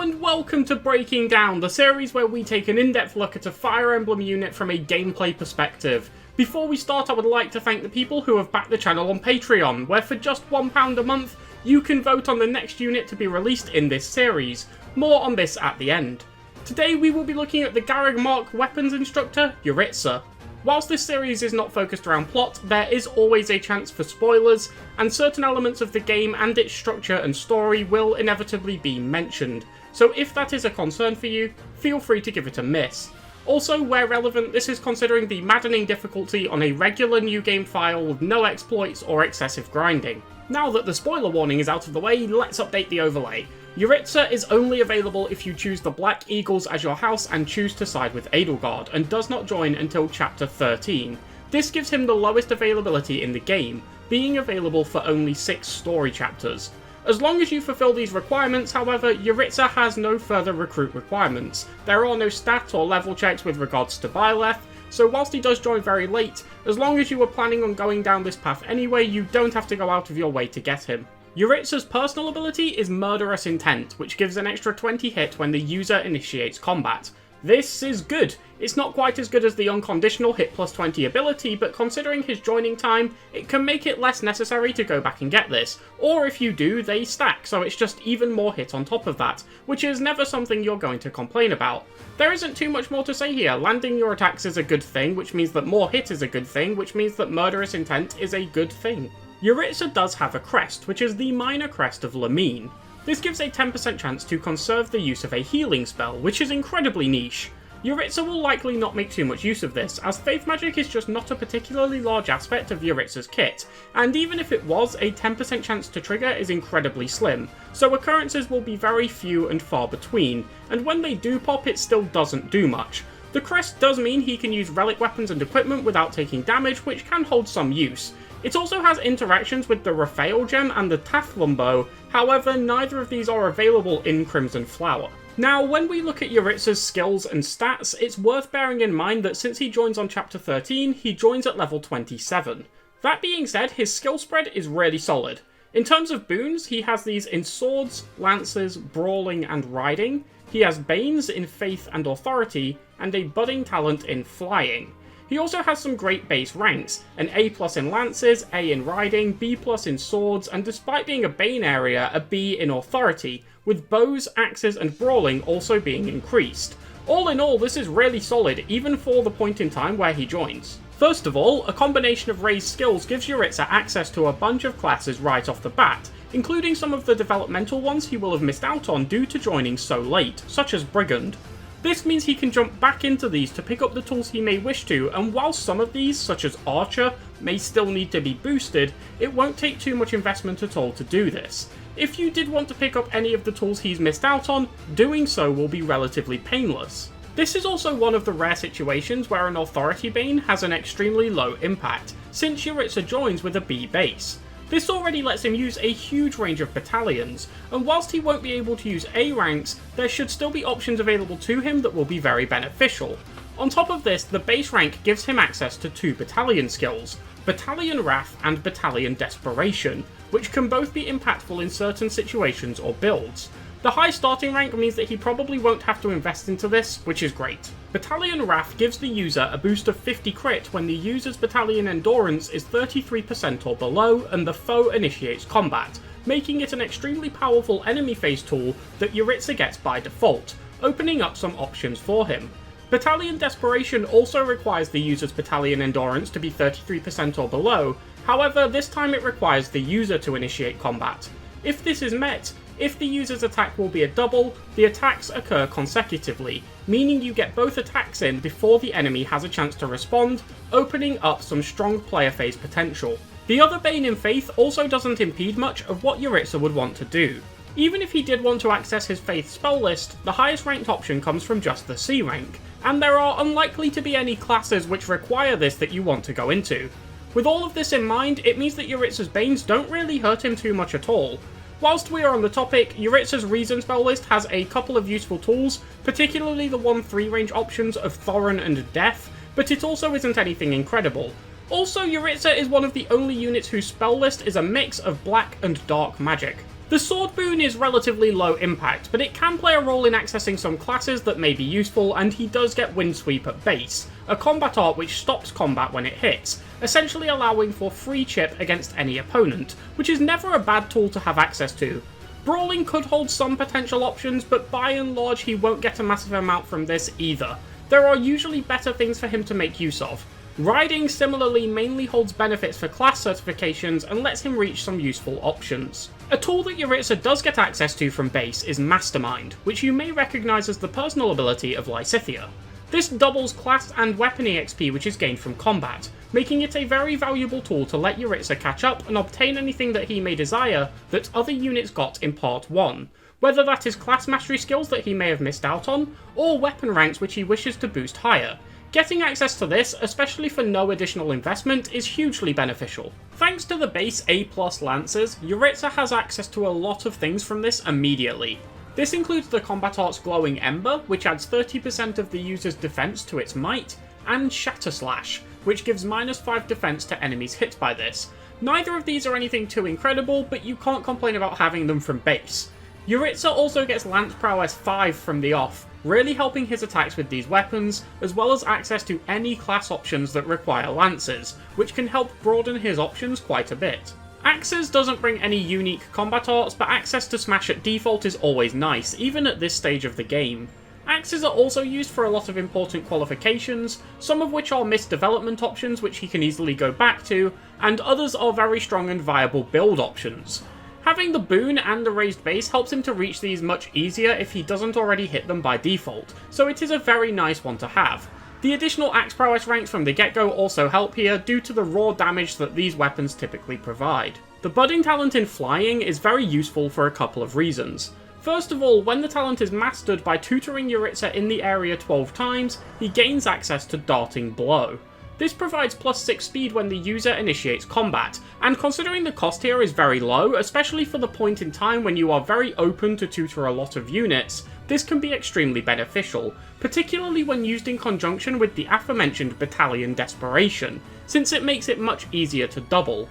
and welcome to Breaking Down, the series where we take an in-depth look at a Fire Emblem unit from a gameplay perspective. Before we start, I would like to thank the people who have backed the channel on Patreon, where for just £1 a month, you can vote on the next unit to be released in this series. More on this at the end. Today we will be looking at the Garreg Mach weapons instructor, Yuritza. Whilst this series is not focused around plot, there is always a chance for spoilers, and certain elements of the game and its structure and story will inevitably be mentioned, so if that is a concern for you, feel free to give it a miss. Also, where relevant, this is considering the maddening difficulty on a regular new game file with no exploits or excessive grinding. Now that the spoiler warning is out of the way, let's update the overlay. Jeritza is only available if you choose the Black Eagles as your house and choose to side with Edelgard, and does not join until Chapter 13. This gives him the lowest availability in the game, being available for only 6 story chapters. As long as you fulfill these requirements, however, Yuritza has no further recruit requirements. There are no stat or level checks with regards to Byleth, so whilst he does join very late, as long as you were planning on going down this path anyway, you don't have to go out of your way to get him. Yuritza's personal ability is Murderous Intent, which gives an extra 20 hit when the user initiates combat. This is good. It's not quite as good as the unconditional hit plus 20 ability, but considering his joining time, it can make it less necessary to go back and get this. Or if you do, they stack, so it's just even more hit on top of that, which is never something you're going to complain about. There isn't too much more to say here. Landing your attacks is a good thing, which means that more hit is a good thing, which means that Murderous Intent is a good thing. Yuritza does have a crest, which is the minor crest of Lamine. This gives a 10% chance to conserve the use of a healing spell, which is incredibly niche. Yuritza will likely not make too much use of this, as Faith Magic is just not a particularly large aspect of Yuritza's kit, and even if it was, a 10% chance to trigger is incredibly slim, so occurrences will be very few and far between, and when they do pop it still doesn't do much. The crest does mean he can use relic weapons and equipment without taking damage, which can hold some use. It also has interactions with the Raphael gem and the Tathlum bow, however neither of these are available in Crimson Flower. Now, when we look at Yuritza's skills and stats, it's worth bearing in mind that since he joins on Chapter 13, he joins at level 27. That being said, his skill spread is really solid. In terms of boons, he has these in Swords, Lances, Brawling and Riding. He has Banes in Faith and Authority, and a budding talent in Flying. He also has some great base ranks, an A+ in Lances, A in Riding, B+ in Swords, and despite being a Bane area, a B in Authority, with Bows, Axes and Brawling also being increased. All in all, this is really solid, even for the point in time where he joins. First of all, a combination of raised skills gives Yuritza access to a bunch of classes right off the bat, including some of the developmental ones he will have missed out on due to joining so late, such as Brigand. This means he can jump back into these to pick up the tools he may wish to, and while some of these, such as Archer, may still need to be boosted, it won't take too much investment at all to do this. If you did want to pick up any of the tools he's missed out on, doing so will be relatively painless. This is also one of the rare situations where an Authority Bane has an extremely low impact, since Yuritza joins with a B base. This already lets him use a huge range of battalions, and whilst he won't be able to use A ranks, there should still be options available to him that will be very beneficial. On top of this, the base rank gives him access to 2 battalion skills, Battalion Wrath and Battalion Desperation, which can both be impactful in certain situations or builds. The high starting rank means that he probably won't have to invest into this, which is great. Battalion Wrath gives the user a boost of 50 crit when the user's battalion endurance is 33% or below and the foe initiates combat, making it an extremely powerful enemy phase tool that Yuritza gets by default, opening up some options for him. Battalion Desperation also requires the user's battalion endurance to be 33% or below, however this time it requires the user to initiate combat. If this is met, if the user's attack will be a double, the attacks occur consecutively, meaning you get both attacks in before the enemy has a chance to respond, opening up some strong player phase potential. The other Bane in Faith also doesn't impede much of what Yuritza would want to do. Even if he did want to access his Faith spell list, the highest ranked option comes from just the C rank, and there are unlikely to be any classes which require this that you want to go into. With all of this in mind, it means that Yuritza's Banes don't really hurt him too much at all. Whilst we are on the topic, Yuritza's Reason spell list has a couple of useful tools, particularly the 1-3 range options of Thorin and Death, but it also isn't anything incredible. Also, Yuritza is one of the only units whose spell list is a mix of black and dark magic. The sword boon is relatively low impact, but it can play a role in accessing some classes that may be useful, and he does get Wind Sweep at base, a combat art which stops combat when it hits, essentially allowing for free chip against any opponent, which is never a bad tool to have access to. Brawling could hold some potential options, but by and large he won't get a massive amount from this either. There are usually better things for him to make use of. Riding similarly mainly holds benefits for class certifications and lets him reach some useful options. A tool that Yuritza does get access to from base is Mastermind, which you may recognise as the personal ability of Lysithea. This doubles class and weapon EXP which is gained from combat, making it a very valuable tool to let Yuritza catch up and obtain anything that he may desire that other units got in Part 1, whether that is class mastery skills that he may have missed out on, or weapon ranks which he wishes to boost higher. Getting access to this, especially for no additional investment, is hugely beneficial. Thanks to the base A+ Lancers, Jeritza has access to a lot of things from this immediately. This includes the combat art's Glowing Ember, which adds 30% of the user's defense to its might, and Shatter Slash, which gives -5 defense to enemies hit by this. Neither of these are anything too incredible, but you can't complain about having them from base. Yuritza also gets Lance Prowess 5 from the off, really helping his attacks with these weapons, as well as access to any class options that require lances, which can help broaden his options quite a bit. Axes doesn't bring any unique combat arts, but access to smash at default is always nice, even at this stage of the game. Axes are also used for a lot of important qualifications, some of which are missed development options which he can easily go back to, and others are very strong and viable build options. Having the boon and the raised base helps him to reach these much easier if he doesn't already hit them by default, so it is a very nice one to have. The additional axe prowess ranks from the get-go also help here due to the raw damage that these weapons typically provide. The budding talent in flying is very useful for a couple of reasons. First of all, when the talent is mastered by tutoring Yuritza in the area 12 times, he gains access to Darting Blow. This provides +6 speed when the user initiates combat, and considering the cost here is very low, especially for the point in time when you are very open to tutor a lot of units, this can be extremely beneficial, particularly when used in conjunction with the aforementioned Battalion Desperation, since it makes it much easier to double.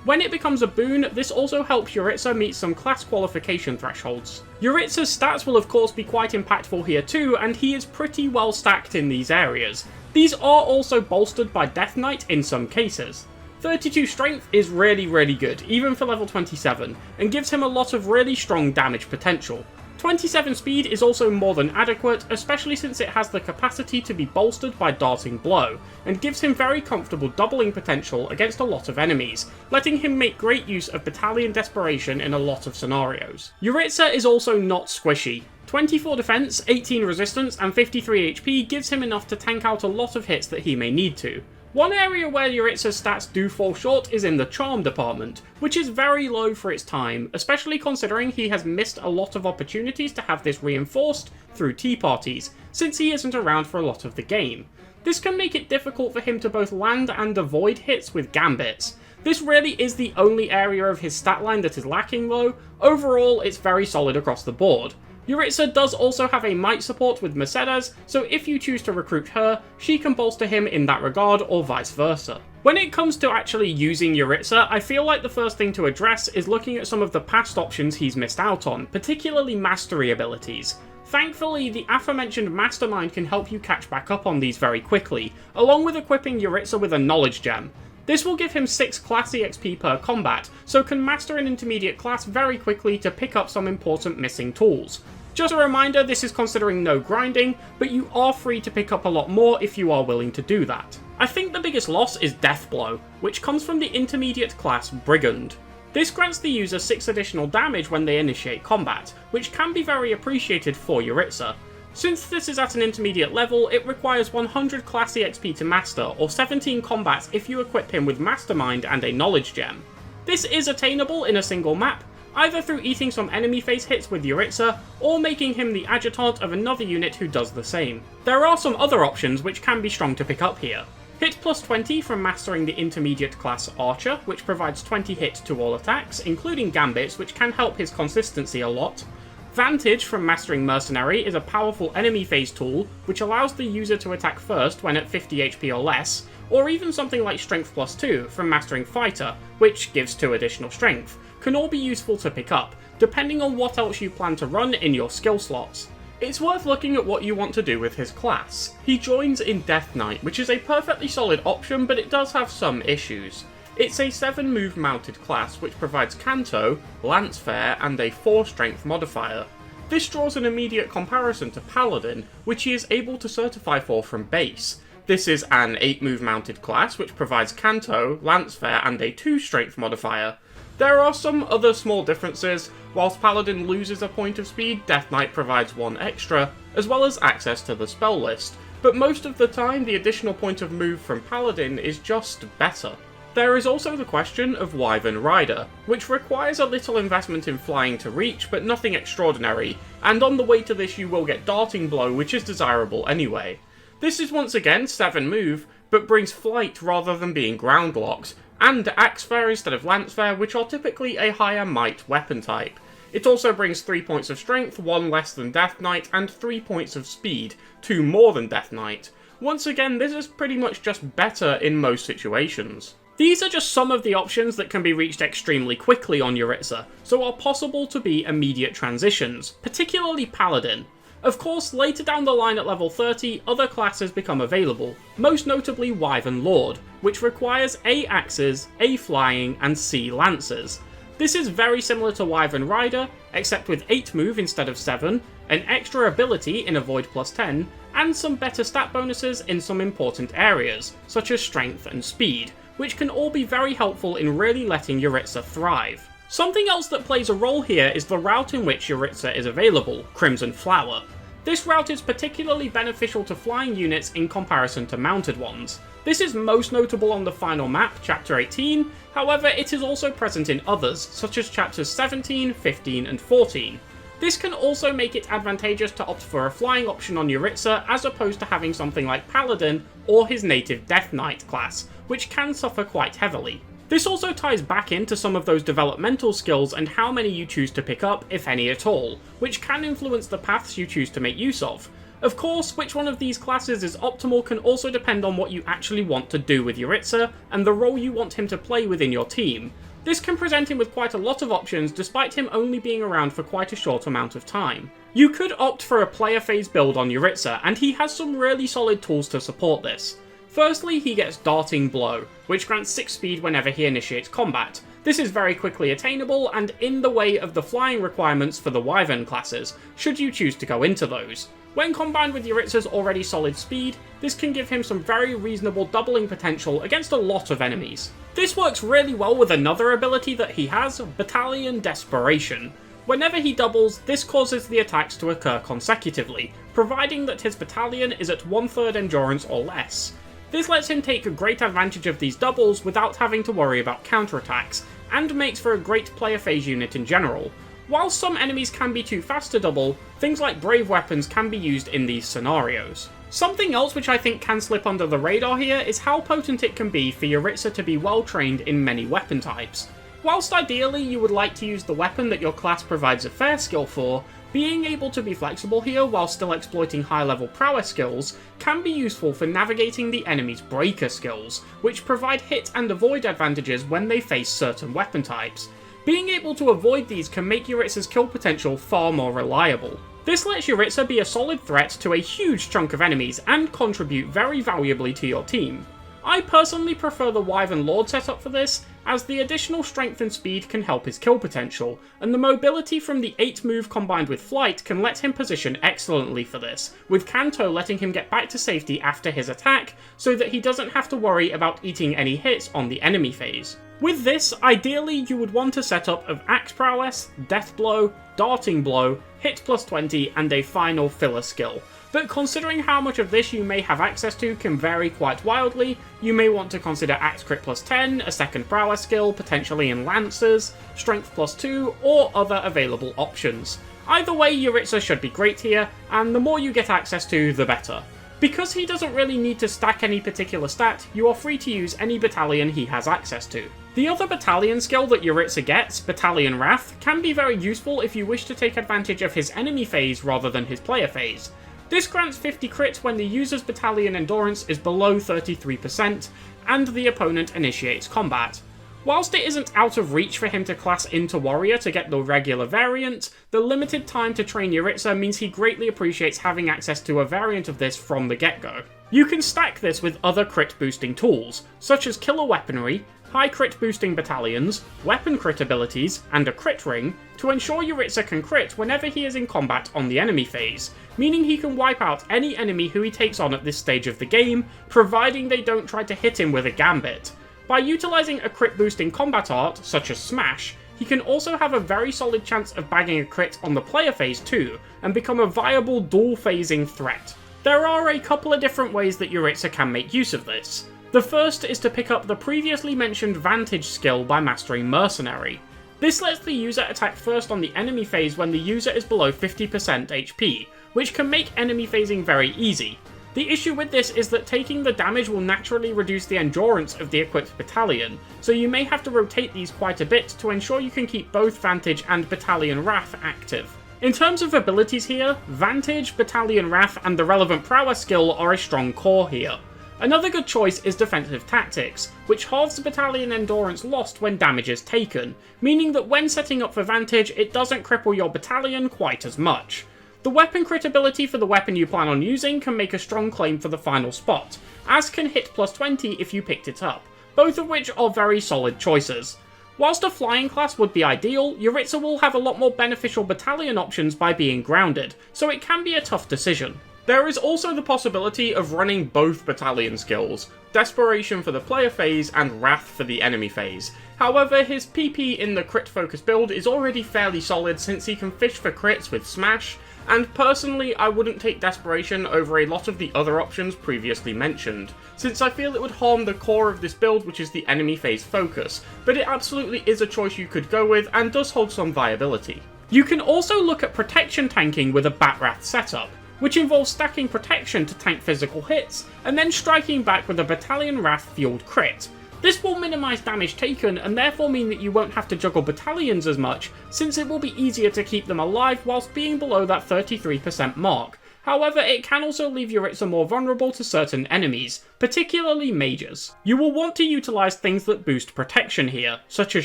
When it becomes a boon, this also helps Yuritza meet some class qualification thresholds. Yuritza's stats will of course be quite impactful here too, and he is pretty well stacked in these areas. These are also bolstered by Death Knight in some cases. 32 strength is really good, even for level 27, and gives him a lot of really strong damage potential. 27 speed is also more than adequate, especially since it has the capacity to be bolstered by Darting Blow, and gives him very comfortable doubling potential against a lot of enemies, letting him make great use of Battalion Desperation in a lot of scenarios. Yuritza is also not squishy. 24 defense, 18 resistance, and 53 HP gives him enough to tank out a lot of hits that he may need to. One area where Yuritza's stats do fall short is in the charm department, which is very low for its time, especially considering he has missed a lot of opportunities to have this reinforced through tea parties, since he isn't around for a lot of the game. This can make it difficult for him to both land and avoid hits with gambits. This really is the only area of his stat line that is lacking though. Overall, it's very solid across the board. Yuritza does also have a might support with Mercedes, so if you choose to recruit her, she can bolster him in that regard, or vice versa. When it comes to actually using Yuritza, I feel like the first thing to address is looking at some of the past options he's missed out on, particularly mastery abilities. Thankfully, the aforementioned Mastermind can help you catch back up on these very quickly, along with equipping Yuritza with a Knowledge Gem. This will give him 6 class EXP per combat, so can master an intermediate class very quickly to pick up some important missing tools. Just a reminder, this is considering no grinding, but you are free to pick up a lot more if you are willing to do that. I think the biggest loss is Death Blow, which comes from the intermediate class Brigand. This grants the user 6 additional damage when they initiate combat, which can be very appreciated for Yuritza. Since this is at an intermediate level, it requires 100 class EXP to master, or 17 combats if you equip him with Mastermind and a Knowledge Gem. This is attainable in a single map, either through eating some enemy face hits with Yuritza, or making him the adjutant of another unit who does the same. There are some other options which can be strong to pick up here. Hit plus 20 from mastering the intermediate class Archer, which provides 20 hit to all attacks, including gambits, which can help his consistency a lot. Vantage from mastering Mercenary is a powerful enemy phase tool, which allows the user to attack first when at 50 HP or less, or even something like Strength plus 2 from Mastering Fighter, which gives 2 additional strength, can all be useful to pick up, depending on what else you plan to run in your skill slots. It's worth looking at what you want to do with his class. He joins in Death Knight, which is a perfectly solid option, but it does have some issues. It's a 7 move mounted class which provides Canto, Lance Fair, and a 4 strength modifier. This draws an immediate comparison to Paladin, which he is able to certify for from base. This is an 8 move mounted class which provides Canto, Lance Fair, and a 2 strength modifier. There are some other small differences. Whilst Paladin loses a point of speed, Death Knight provides 1 extra, as well as access to the spell list, but most of the time the additional point of move from Paladin is just better. There is also the question of Wyvern Rider, which requires a little investment in flying to reach, but nothing extraordinary, and on the way to this you will get Darting Blow, which is desirable anyway. This is once again 7 move, but brings flight rather than being ground locked, and Axe Fair instead of Lance Fair, which are typically a higher might weapon type. It also brings 3 points of strength, 1 less than Death Knight, and 3 points of speed, 2 more than Death Knight. Once again, this is pretty much just better in most situations. These are just some of the options that can be reached extremely quickly on Yuritza, so are possible to be immediate transitions, particularly Paladin. Of course, later down the line at level 30, other classes become available, most notably Wyvern Lord, which requires A axes, A flying, and C lances. This is very similar to Wyvern Rider, except with 8 move instead of 7, an extra ability in Avoid plus 10, and some better stat bonuses in some important areas, such as strength and speed, which can all be very helpful in really letting Yuritza thrive. Something else that plays a role here is the route in which Yuritza is available, Crimson Flower. This route is particularly beneficial to flying units in comparison to mounted ones. This is most notable on the final map, Chapter 18, however it is also present in others, such as Chapters 17, 15 and 14. This can also make it advantageous to opt for a flying option on Yuritza as opposed to having something like Paladin or his native Death Knight class, which can suffer quite heavily. This also ties back into some of those developmental skills and how many you choose to pick up, if any at all, which can influence the paths you choose to make use of. Of course, which one of these classes is optimal can also depend on what you actually want to do with Yuritza, and the role you want him to play within your team. This can present him with quite a lot of options despite him only being around for quite a short amount of time. You could opt for a player phase build on Yuritza, and he has some really solid tools to support this. Firstly, he gets Darting Blow, which grants 6 speed whenever he initiates combat. This is very quickly attainable and in the way of the flying requirements for the Wyvern classes, should you choose to go into those. When combined with Yuritza's already solid speed, this can give him some very reasonable doubling potential against a lot of enemies. This works really well with another ability that he has, Battalion Desperation. Whenever he doubles, this causes the attacks to occur consecutively, providing that his battalion is at 1/3 endurance or less. This lets him take great advantage of these doubles without having to worry about counterattacks, and makes for a great player phase unit in general. While some enemies can be too fast to double, things like brave weapons can be used in these scenarios. Something else which I think can slip under the radar here is how potent it can be for Yuritza to be well trained in many weapon types. Whilst ideally you would like to use the weapon that your class provides a fair skill for, being able to be flexible here while still exploiting high level prowess skills can be useful for navigating the enemy's breaker skills, which provide hit and avoid advantages when they face certain weapon types. Being able to avoid these can make Yuritza's kill potential far more reliable. This lets Yuritza be a solid threat to a huge chunk of enemies and contribute very valuably to your team. I personally prefer the Wyvern Lord setup for this, as the additional strength and speed can help his kill potential, and the mobility from the 8 move combined with flight can let him position excellently for this, with Canto letting him get back to safety after his attack, so that he doesn't have to worry about eating any hits on the enemy phase. With this, ideally you would want a setup of Axe Prowess, Death Blow, Darting Blow, Hit plus 20, and a final filler skill. But considering how much of this you may have access to can vary quite wildly, you may want to consider Axe Crit plus 10, a second prowess skill, potentially in Lancers, Strength plus 2, or other available options. Either way, Yuritza should be great here, and the more you get access to, the better. Because he doesn't really need to stack any particular stat, you are free to use any battalion he has access to. The other battalion skill that Yuritza gets, Battalion Wrath, can be very useful if you wish to take advantage of his enemy phase rather than his player phase. This grants 50 crits when the user's battalion endurance is below 33%, and the opponent initiates combat. Whilst it isn't out of reach for him to class into warrior to get the regular variant, the limited time to train Yuritza means he greatly appreciates having access to a variant of this from the get-go. You can stack this with other crit boosting tools, such as killer weaponry, high crit boosting battalions, weapon crit abilities, and a crit ring, to ensure Yuritza can crit whenever he is in combat on the enemy phase, meaning he can wipe out any enemy who he takes on at this stage of the game, providing they don't try to hit him with a gambit. By utilising a crit boosting combat art, such as Smash, he can also have a very solid chance of bagging a crit on the player phase too, and become a viable dual phasing threat. There are a couple of different ways that Yuritza can make use of this. The first is to pick up the previously mentioned Vantage skill by mastering Mercenary. This lets the user attack first on the enemy phase when the user is below 50% HP, which can make enemy phasing very easy. The issue with this is that taking the damage will naturally reduce the endurance of the equipped battalion, so you may have to rotate these quite a bit to ensure you can keep both Vantage and Battalion Wrath active. In terms of abilities here, Vantage, Battalion Wrath, and the relevant prowess skill are a strong core here. Another good choice is Defensive Tactics, which halves the battalion endurance lost when damage is taken, meaning that when setting up for Vantage it doesn't cripple your battalion quite as much. The weapon crit ability for the weapon you plan on using can make a strong claim for the final spot, as can hit plus 20 if you picked it up, both of which are very solid choices. Whilst a flying class would be ideal, Yuritza will have a lot more beneficial battalion options by being grounded, so it can be a tough decision. There is also the possibility of running both battalion skills, Desperation for the player phase and Wrath for the enemy phase. However, his PP in the crit focus build is already fairly solid since he can fish for crits with Smash, and personally I wouldn't take Desperation over a lot of the other options previously mentioned, since I feel it would harm the core of this build, which is the enemy phase focus, but it absolutely is a choice you could go with and does hold some viability. You can also look at protection tanking with a Bat-Wrath setup, which involves stacking protection to tank physical hits, and then striking back with a Battalion Wrath fueled crit. This will minimise damage taken and therefore mean that you won't have to juggle battalions as much, since it will be easier to keep them alive whilst being below that 33% mark. However, it can also leave Yuritza more vulnerable to certain enemies, particularly mages. You will want to utilise things that boost protection here, such as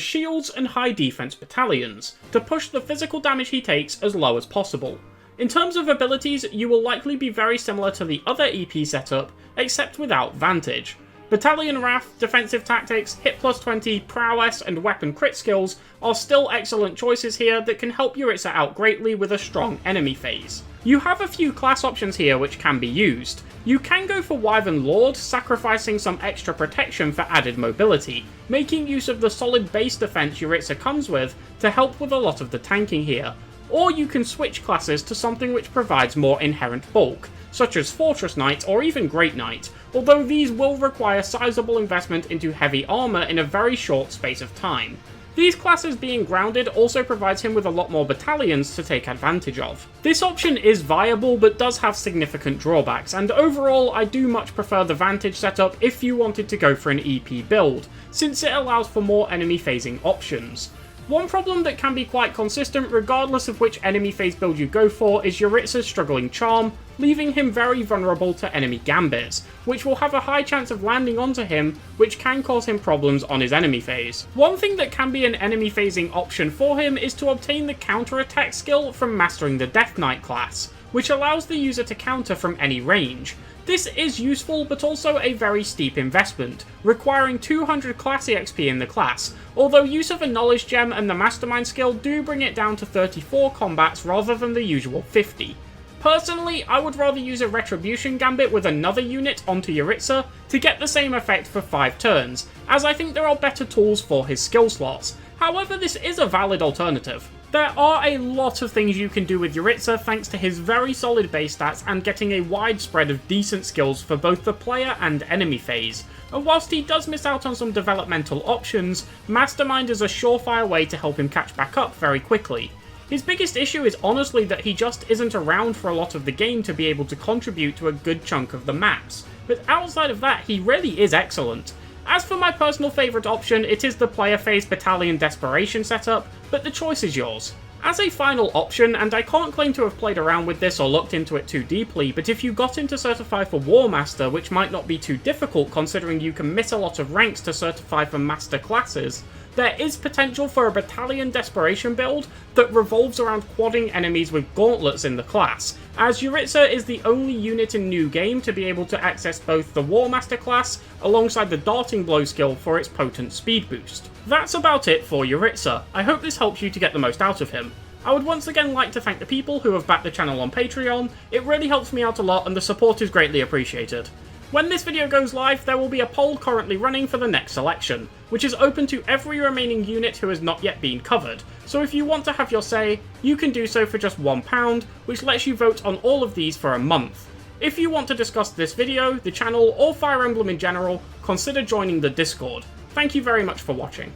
shields and high defense battalions, to push the physical damage he takes as low as possible. In terms of abilities, you will likely be very similar to the other EP setup, except without Vantage. Battalion Wrath, Defensive Tactics, Hit plus 20, Prowess, and Weapon Crit skills are still excellent choices here that can help Yuritza out greatly with a strong enemy phase. You have a few class options here which can be used. You can go for Wyvern Lord, sacrificing some extra protection for added mobility, making use of the solid base defense Yuritza comes with to help with a lot of the tanking here. Or you can switch classes to something which provides more inherent bulk, such as Fortress Knight or even Great Knight, although these will require sizable investment into heavy armour in a very short space of time. These classes being grounded also provides him with a lot more battalions to take advantage of. This option is viable but does have significant drawbacks, and overall I do much prefer the Vantage setup if you wanted to go for an EP build, since it allows for more enemy phasing options. One problem that can be quite consistent regardless of which enemy phase build you go for is Yuritza's struggling charm, leaving him very vulnerable to enemy gambits, which will have a high chance of landing onto him, which can cause him problems on his enemy phase. One thing that can be an enemy phasing option for him is to obtain the counter-attack skill from mastering the Death Knight class, which allows the user to counter from any range. This is useful, but also a very steep investment, requiring 200 class EXP in the class, although use of a Knowledge Gem and the Mastermind skill do bring it down to 34 combats rather than the usual 50. Personally, I would rather use a Retribution Gambit with another unit onto Yuritza to get the same effect for 5 turns, as I think there are better tools for his skill slots. However, this is a valid alternative. There are a lot of things you can do with Yuritza thanks to his very solid base stats and getting a wide spread of decent skills for both the player and enemy phase. And whilst he does miss out on some developmental options, Mastermind is a surefire way to help him catch back up very quickly. His biggest issue is honestly that he just isn't around for a lot of the game to be able to contribute to a good chunk of the maps, but outside of that he really is excellent. As for my personal favourite option, it is the player phase Battalion Desperation setup, but the choice is yours. As a final option, and I can't claim to have played around with this or looked into it too deeply, but if you got into Certify for War Master, which might not be too difficult considering you can miss a lot of ranks to certify for master classes, there is potential for a Battalion Desperation build that revolves around quadding enemies with gauntlets in the class, as Yuritza is the only unit in New Game to be able to access both the War Master class alongside the Darting Blow skill for its potent speed boost. That's about it for Yuritza. I hope this helps you to get the most out of him. I would once again like to thank the people who have backed the channel on Patreon. It really helps me out a lot and the support is greatly appreciated. When this video goes live, there will be a poll currently running for the next selection, which is open to every remaining unit who has not yet been covered, so if you want to have your say, you can do so for just £1, which lets you vote on all of these for a month. If you want to discuss this video, the channel, or Fire Emblem in general, consider joining the Discord. Thank you very much for watching.